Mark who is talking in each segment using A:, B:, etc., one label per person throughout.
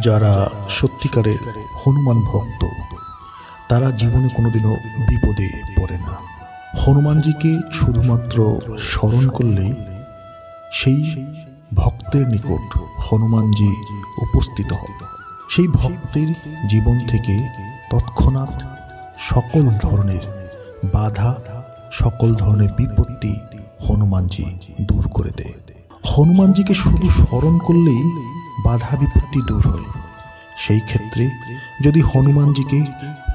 A: যারা সত্যিকারের হনুমান ভক্ত তারা জীবনে কোনোদিনও বিপদে পড়ে না। হনুমানজিকে শুধুমাত্র স্মরণ করলেই সেই ভক্তের নিকট হনুমানজি উপস্থিত হন। সেই ভক্তের জীবন থেকে তৎক্ষণাৎ সকল ধরনের বাধা, সকল ধরনের বিপত্তি হনুমানজি দূর করে দেয়। হনুমানজিকে শুধু স্মরণ করলেই বাধা বিপত্তি দূর হয়। সেই ক্ষেত্রে যদি হনুমানজিকে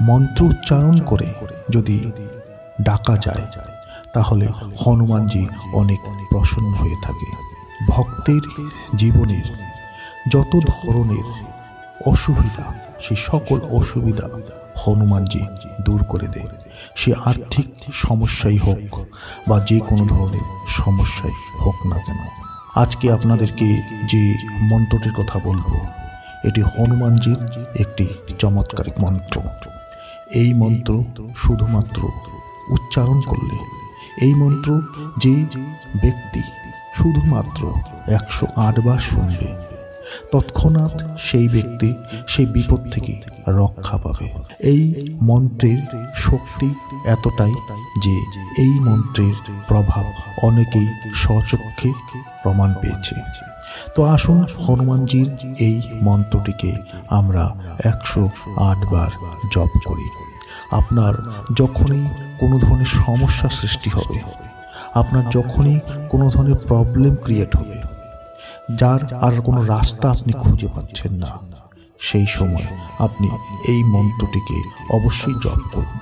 A: মন্ত্র উচ্চারণ করে যদি ডাকা যায় তাহলে হনুমানজি অনেক প্রসন্ন হয়ে থাকে। ভক্তের জীবনের যত ধরনের অসুবিধা, সেই সকল অসুবিধা হনুমানজি দূর করে দেয়। সে আর্থিক সমস্যাই হোক বা যে কোনো ধরনের সমস্যাই হোক না কেন। আজকে আপনাদেরকে যে মন্ত্রটির কথা বলবো এটি হনুমানজির একটি চমৎকার মন্ত্র। এই মন্ত্র শুধুমাত্র উচ্চারণ করলে, এই মন্ত্র যে ব্যক্তি শুধুমাত্র 108 বার শুনবে তৎক্ষণাৎ সেই ব্যক্তি সেই বিপদ থেকে রক্ষা পাবে। এই মন্ত্রের শক্তি এতটাই যে এই মন্ত্রের প্রভাব অনেকেই স্বচক্ষে প্রমাণ পেয়েছে। তো আসুন হনুমানজির এই মন্ত্রটিকে আমরা 108 বার জপ করি। আপনার যখনই কোনো ধরনের সমস্যা সৃষ্টি হবে, আপনার যখনই কোনো ধরনের প্রবলেম ক্রিয়েট হবে, যার আর কোনো রাস্তা আপনি খুঁজে পাচ্ছেন না, সেই সময় আপনি এই মন্ত্রটিকে অবশ্যই জপ করুন।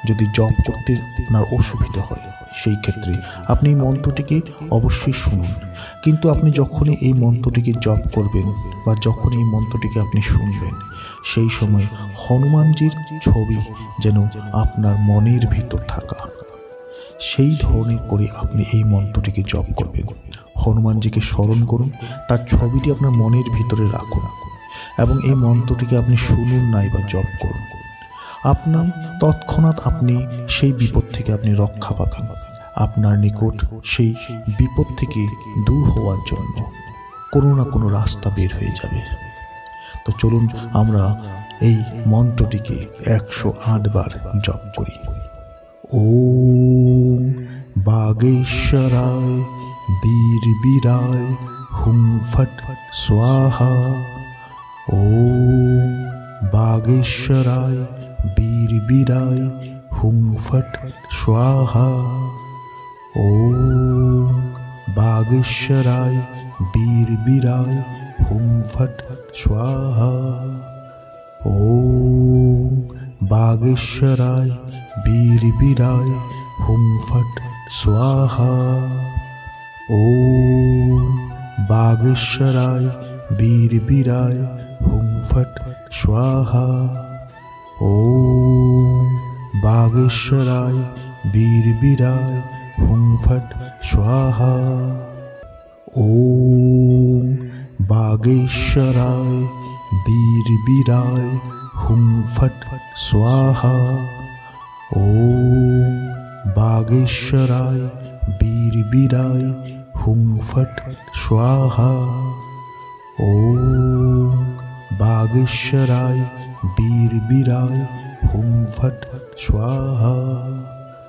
A: যদি জপ করতে আপনার অসুবিধা হয় সেই ক্ষেত্রে আপনি এই মন্ত্রটিকে অবশ্যই শুনুন। কিন্তু আপনি যখনই এই মন্ত্রটিকে জপ করবেন বা যখন এই মন্ত্রটিকে আপনি শুনবেন সেই সময় হনুমানজির ছবি যেন আপনার মনের ভিতর থাকা, সেই ধরনের করে আপনি এই মন্ত্রটিকে জপ করবেন। হনুমানজিকে স্মরণ করুন, তার ছবিটি আপনার মনের ভিতরে রাখুন এবং এই মন্ত্রটিকে আপনি শুনুন নাই বা জপ করুন। আপনার তৎক্ষণাৎ আপনি সেই বিপদ থেকে আপনি রক্ষা পাবেন। আপনার নিকট সেই বিপদ থেকে দূর হওয়ার জন্য কোনো না কোনো রাস্তা বের হয়ে যাবে। তো চলুন আমরা এই মন্ত্রটিকে 108 বার জপ করি। ওম বাগেশ্বরায় বীরবীরায় হুং ফট স্বাহা। ওম বাগেশ্বরায় বীরবীরায় হুং ফট স্বাহা। ওম বাগেশ্বরায় বীরবীরায় হুং ফট স্বাহা। ওম বাগেশ্বরায় বীরবীরায় হুং ফট স্বাহা। ওম বাগেশ্বরায় বীরবীরায় হুং ফট স্বাহা। ওম বাগেশ্বরায় বীরবীরায় হুং ফট স্বাহা। ওম বাগেশ্বরায় বীরবীরায় হুং ফট স্বাহা। ওম বাগেশ্বরায় বীরবীরায় হুং ফট স্বাহা। ওম বাগেশ্বরায় বীরবীরায় হুং ফট স্বাহা।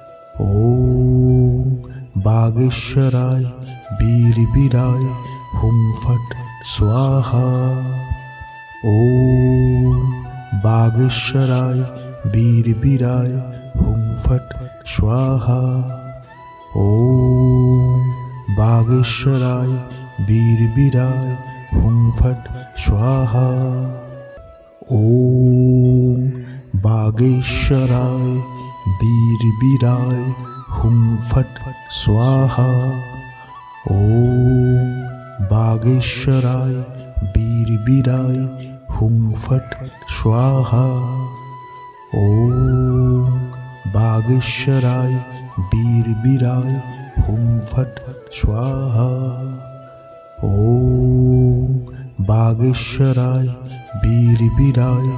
A: ওম বাগেশ্বরায় বীরবীরায় হুং ফট স্বাহা। ওম বাগেশ্বরায় বীরবীরায় হুং ফট স্বাহা। ওম বাগেশ্বরায় বীরবীরায় হুং ফট স্বাহা। ওম বাগেশ্বরায় বীরবীরায় হুং ফট স্বাহা। ওম বাগেশ্বরায় বীরবীরায় হুং ফট স্বাহা। ওম বাগেশ্বরায় বীরবীরায় হুং ফট স্বাহা। ওম বাগেশ্বরায় বীরবীরায়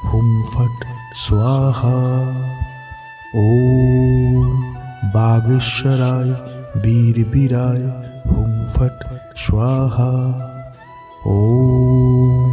A: হুং ফট স্বাহা। ওম বাগেশ্বরায় বীরবীরায় হুং ফট স্বাহা। ওম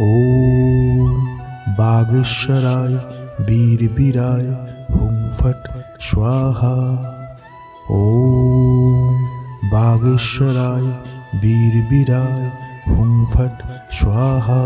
A: ओम बागेश्वराय वीरवीराय हुं फट् स्वाहा। ओम बागेश्वराय वीरवीराय हुं फट् स्वाहा।